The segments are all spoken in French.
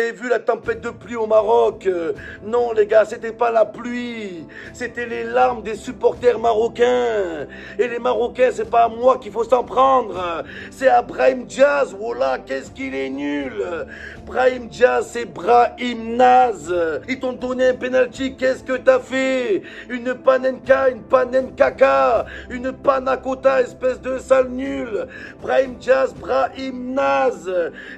avez vu la tempête de pluie au Maroc. Non les gars, c'était pas la pluie, c'était les larmes des supporters marocains. Et les Marocains, c'est pas à moi qu'il faut s'en prendre, c'est à Brahim Diaz. Voilà, qu'est-ce qu'il est nul. Brahim Diaz, c'est Brahim Naz. Ils t'ont donné un penalty, qu'est-ce que t'as fait? Une panenka, une panenkaka, une panakota, espèce de sale nul. Brahim Diaz, Brahim Naz.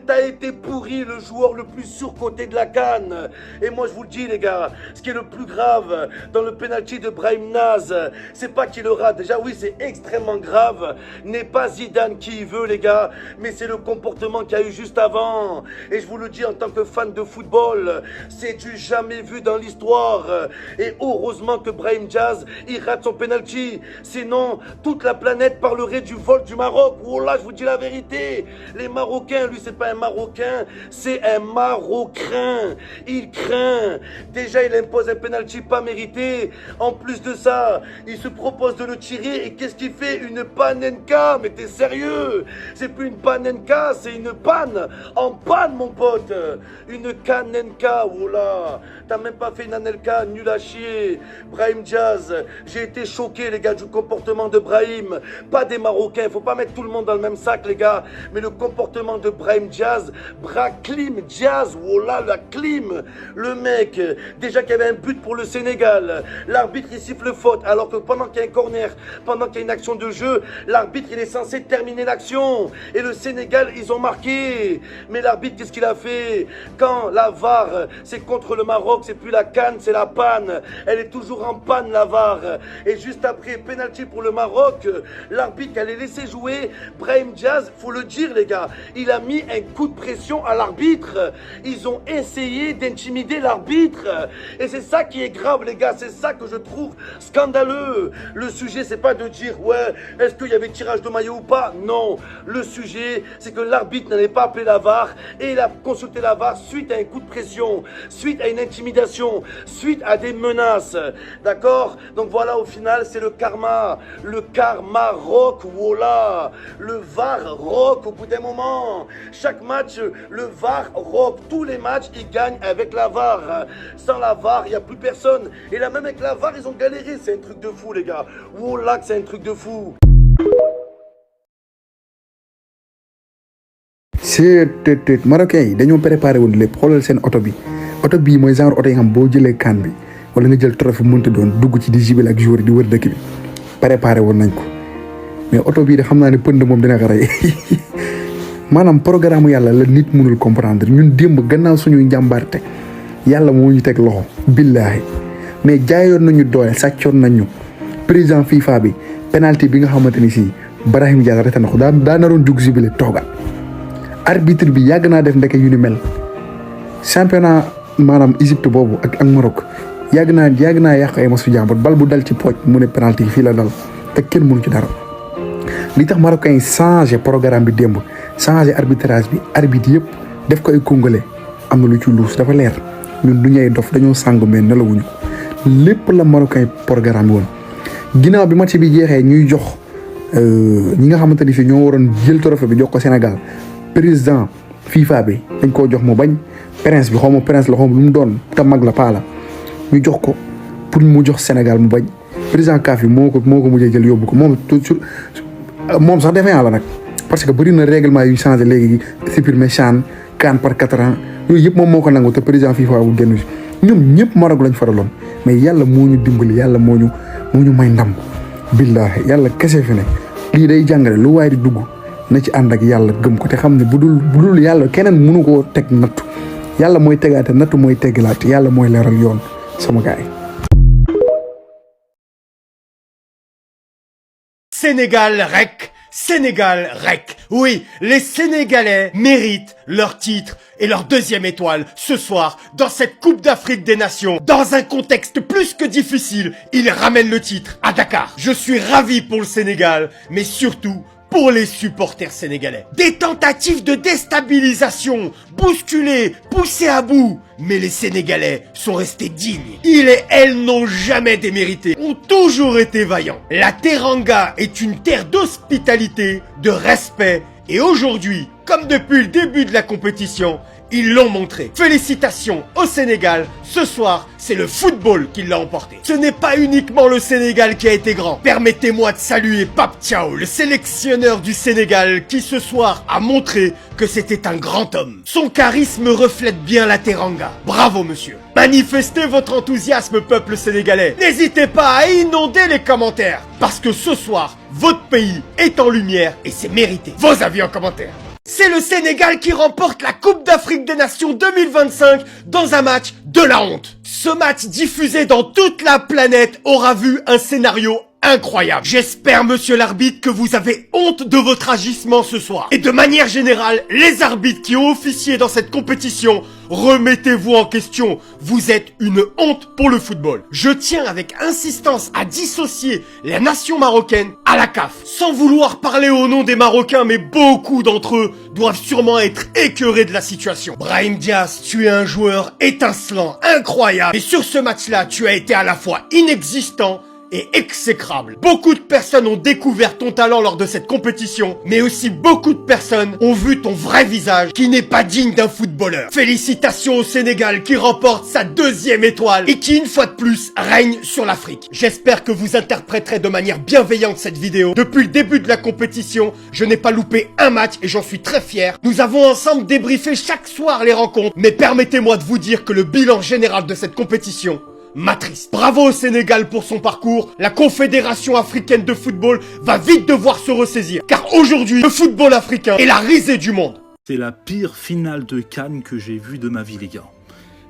T'as été pourri, le joueur le plus surcoté de la CAN. Et moi je vous le dis les gars, ce qui est le plus grave dans le penalty de Brahim Naz, c'est pas qu'il le rate, déjà oui c'est extrêmement grave, n'est pas Zidane qui y veut les gars, mais c'est le comportement qu'il y a eu juste avant. Et je vous le dis en tant que fan de football, c'est du jamais vu dans l'histoire. Et heureusement que Brahim Diaz il rate son penalty, sinon toute la planète parlerait du vol du Maroc. Oh là je vous dis la vérité, les Marocains, lui c'est pas un Marocain, c'est un Marocain. Il craint. Déjà il impose un penalty pas mérité. En plus de ça, il se propose de le tirer et qu'est-ce qu'il fait? Une panenka. Mais t'es sérieux? C'est plus une panenka, c'est une panne. En panne mon pote. Une kanenka. Oh là, t'as même pas fait une anelka, nul à chier. Brahim Diaz, j'ai été choqué les gars du comportement de Brahim. Pas des Marocains, faut pas mettre tout le monde dans le même sac les gars, mais le comportement de Brahim Diaz, Brahim Diaz, oh là la clim. Le mec, déjà qu'il y avait un but pour le Sénégal, l'arbitre il siffle faute, alors que pendant qu'il y a un corner, pendant qu'il y a une action de jeu, l'arbitre il est censé terminer l'action. Et le Sénégal, ils ont marqué. Mais l'arbitre, qu'est-ce qu'il a fait? Quand la VAR, c'est contre le Maroc, c'est plus la CAN, c'est la panne. Elle est toujours en panne la VAR. Et juste après, penalty pour le Maroc, l'arbitre allait laisser jouer Brahim Diaz, faut le dire les gars, il a mis un coup de pression à l'arbitre. Ils ont essayé d'intimider l'arbitre. Et c'est ça qui est grave les gars, c'est ça que je trouve scandaleux. Le sujet c'est pas de dire ouais, est-ce qu'il y avait tirage de maillot ou pas? Non, le sujet c'est que l'arbitre n'allait pas appeler la VAR et il a consulté la VAR suite à un coup de pression, suite à une intimidation, suite à des menaces. D'accord? Donc voilà, au final c'est le karma rock, voilà. Le VAR rock au bout d'un moment. Chaque match, le VAR rock. Tous les matchs, ils gagnent avec la VAR. Sans la VAR, il n'y a plus personne. Et là, même avec la VAR, ils ont galéré. C'est un truc de fou, les gars. Voilà que c'est un truc de fou. c'est Marocains yi dañoo préparé woon lépp xoolal seen oto bi mooy genre oto yi nga xam boo jëlee kan bi wala nga jël trophée mënta doon dugg ci di jibel ak joueur di wër dëkk bi préparé woon nañ ko mais oto bii de xam naa ne pënd moom dina ko rey maanaam programme yàlla la nit mënul comprendre. ñun démb gannaaw suñuy njàmbaarte yàlla moo ñu teg loxo billaahi mais jaayoon nañu doole sàccoon nañu président FIFA bi penalty bi nga xamante ni si Brahim Diaz rete na ko daa naroon dugg jibile toogal. arbitre bi yàgg naa def ndeke yu ni mel championnat maanaam Égypte boobu ak Maroc yàgg naa yàq ay masu jàmbur bal bu dal ci pooj mu ne penalty fii la dal te kenn mënu ci dara. li tax Marocains yi changé programme bi démb changé arbitrage bi arbitre yëpp def ko ay congolais am na lu ci luus dafa leer ñun du ñuy dof dañoo sàng mais nelawuñu ko lépp la Marocains yi programme bi woon. ginnaaw bi match bi jeexee ñuy jox ñi nga xamante ni fii ñoo waroon jël trophée bi jox ko Sénégal président FIFA bi dañ koo jox mu bañ prince bi xaw ma prince la xaw ma lu mu doon te mag la paa la ñu jox ko pour mu jox Sénégal mu bañ président CAF bi moo ko mujjee jël yóbbu ko moom toujours moom sax defee la nag parce que bëri na règlement yu changé léegi supprimer CHAN CAN par 4 ans yooyu yëpp moom moo ko nangu te président FIFA bu génn ñoom ñëpp Maroc lañ faraloon mais yàlla moo ñu dimbali yàlla moo ñu may ndam billaahi yàlla kese fi ne lii day jàngale lu waay di dugg na ci ànd ak yàlla gëm ko te xam ne bu dul yàlla keneen mënu koo teg nattu yàlla mooy tegaate nattu mooy teggalaate yàlla mooy leeral yoon sama gaay. Sénégal rec, Sénégal rec. Oui, les Sénégalais méritent leur titre et leur deuxième étoile ce soir dans cette Coupe d'Afrique des Nations. Dans un contexte plus que difficile, ils ramènent le titre à Dakar. Je suis ravi pour le Sénégal, mais surtout pour les supporters sénégalais. Des tentatives de déstabilisation, bousculées, poussées à bout. Mais les Sénégalais sont restés dignes. Ils et elles n'ont jamais démérité, ont toujours été vaillants. La Teranga est une terre d'hospitalité, de respect. Et aujourd'hui, comme depuis le début de la compétition, ils l'ont montré. Félicitations au Sénégal, ce soir, c'est le football qui l'a emporté. Ce n'est pas uniquement le Sénégal qui a été grand. Permettez-moi de saluer Pape Thiaw, le sélectionneur du Sénégal, qui ce soir a montré que c'était un grand homme. Son charisme reflète bien la teranga. Bravo monsieur. Manifestez votre enthousiasme peuple sénégalais. N'hésitez pas à inonder les commentaires, parce que ce soir, votre pays est en lumière et c'est mérité. Vos avis en commentaire. C'est le Sénégal qui remporte la Coupe d'Afrique des Nations 2025 dans un match de la honte. Ce match diffusé dans toute la planète aura vu un scénario incroyable. J'espère, monsieur l'arbitre, que vous avez honte de votre agissement ce soir. Et de manière générale, les arbitres qui ont officié dans cette compétition, remettez-vous en question. Vous êtes une honte pour le football. Je tiens avec insistance à dissocier la nation marocaine à la CAF. Sans vouloir parler au nom des Marocains, mais beaucoup d'entre eux doivent sûrement être écœurés de la situation. Brahim Diaz, tu es un joueur étincelant, incroyable. Et sur ce match-là, tu as été à la fois inexistant et exécrable. Beaucoup de personnes ont découvert ton talent lors de cette compétition, mais aussi beaucoup de personnes ont vu ton vrai visage qui n'est pas digne d'un footballeur. Félicitations au Sénégal qui remporte sa 2e étoile et qui une fois de plus règne sur l'Afrique. J'espère que vous interpréterez de manière bienveillante cette vidéo. Depuis le début de la compétition, je n'ai pas loupé un match et j'en suis très fier. Nous avons ensemble débriefé chaque soir les rencontres, mais permettez-moi de vous dire que le bilan général de cette compétition m'attriste. Bravo au Sénégal pour son parcours. La Confédération africaine de football va vite devoir se ressaisir. Car aujourd'hui, le football africain est la risée du monde. C'est la pire finale de CAN que j'ai vue de ma vie, les gars.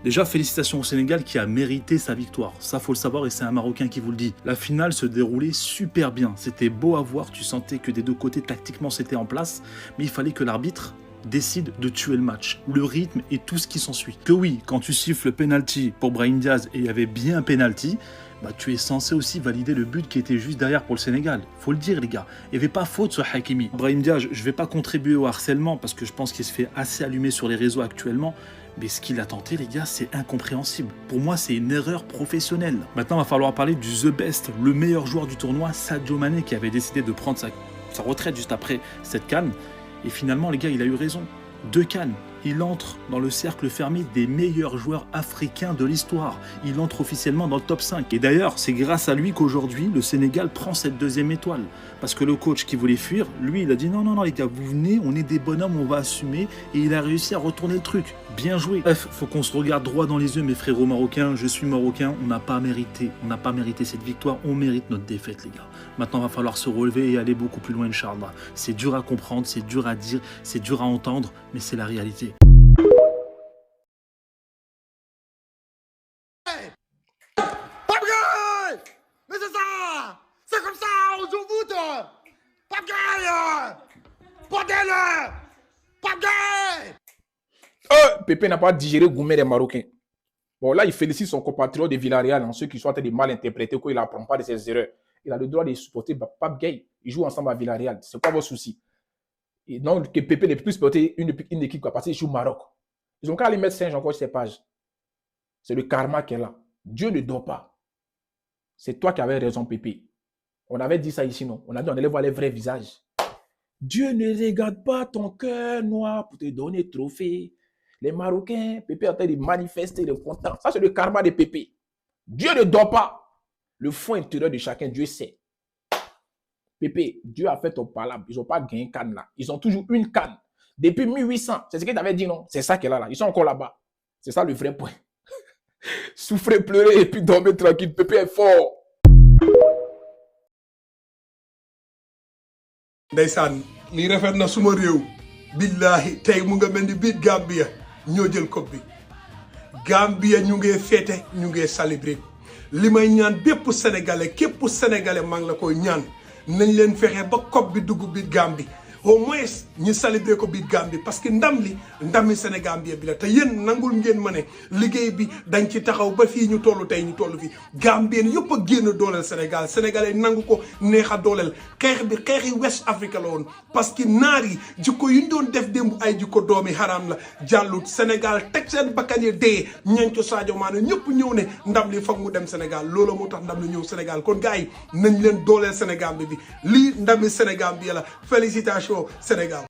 Déjà, félicitations au Sénégal qui a mérité sa victoire. Ça, faut le savoir et c'est un Marocain qui vous le dit. La finale se déroulait super bien. C'était beau à voir. Tu sentais que des deux côtés, tactiquement, c'était en place. Mais il fallait que l'arbitre décide de tuer le match, le rythme et tout ce qui s'ensuit. Que oui, quand tu siffles le penalty pour Brahim Diaz et il y avait bien un penalty, bah tu es censé aussi valider le but qui était juste derrière pour le Sénégal. Faut le dire les gars, il n'y avait pas faute sur Hakimi. Brahim Diaz, je vais pas contribuer au harcèlement parce que je pense qu'il se fait assez allumer sur les réseaux actuellement, mais ce qu'il a tenté les gars, c'est incompréhensible. Pour moi, c'est une erreur professionnelle. Maintenant, il va falloir parler du The Best, le meilleur joueur du tournoi, Sadio Mané, qui avait décidé de prendre sa retraite juste après cette CAN. Et finalement, les gars, il a eu raison. 2 CAN. Il entre dans le cercle fermé des meilleurs joueurs africains de l'histoire. Il entre officiellement dans le top 5. Et d'ailleurs, c'est grâce à lui qu'aujourd'hui, le Sénégal prend cette 2e étoile. Parce que le coach qui voulait fuir, lui, il a dit non, les gars, vous venez, on est des bonhommes, on va assumer. Et il a réussi à retourner le truc. Bien joué. Bref, faut qu'on se regarde droit dans les yeux, mes frérots marocains. Je suis marocain, on n'a pas mérité. On n'a pas mérité cette victoire, on mérite notre défaite, les gars. Maintenant, il va falloir se relever et aller beaucoup plus loin, Inch'Allah. C'est dur à comprendre, c'est dur à dire, c'est dur à entendre, mais c'est la réalité. Mais c'est ça! C'est comme ça, on joue au foot! Pape Gueye! Bordel! Pape Gueye! Pépé n'a pas digéré Goumé des Marocains. Bon, là, il félicite son compatriote de Villarreal, en ceux qui sont en train de mal interpréter, qu'il n'apprend pas de ses erreurs. Il a le droit de supporter Pape Gueye. Ils jouent ensemble à Villarreal. C'est quoi vos soucis? Et donc, que Pépé n'est plus supporter une équipe parce qu'il joue au Maroc. Ils ont qu'à aller mettre Singe encore sur ses pages. C'est le karma qui est là. Dieu ne dort pas. C'est toi qui avais raison, Pépé. On avait dit ça ici, non? On a dit on allait voir les vrais visages. Dieu ne regarde pas ton cœur noir pour te donner le trophée. Les Marocains, Pépé est en train de manifester le content. Ça, c'est le karma de Pépé. Dieu ne dort pas. Le fond intérieur de chacun, Dieu sait. Pépé, Dieu a fait ton palabre. Ils n'ont pas gagné CAN là. Ils ont toujours une CAN. Depuis 1800. C'est ce que tu avais dit, non? C'est ça qu'elle a là. Ils sont encore là-bas. C'est ça le vrai point. Souffrez, pleurez et puis dormez tranquille. Pépé est fort. Ndeysaan lii rafet na suma réew billahi tey mu nga mel ni biir Gambia ñoo jël coupe bi Gambia ñu ngi fêté ñu ngi célébrer li may ñaan bépp sénégalais képp sénégalais maa ngi la koy ñaan nañ leen fexe ba coupe bi dugg biir Gambie au moins ñu célébrer ko biir Gambie parce que ndam li ndami Sénégambie bi la te yéen nangul ngeen ma ne liggéey bi dañ ci taxaw ba fii ñu toll tey ñu toll fii Gambien yëpp a génn dooleel Sénégal sénégalais nangu ko neex a dooleel xeex bi xeexi West Africa la woon parce que naar yi jikko yi ñu doon def démb ay jikko doomi haram la jàllut Sénégal teg seen bakkan yi dee ñanco Sadio Mané ñëpp ñëw ne ndam li foog mu dem Sénégal loolu moo tax ndam li ñëw Sénégal kon gars yi nañ leen dooleel Sénégambie bi lii ndami Sénégambie la félicitations Sénégal.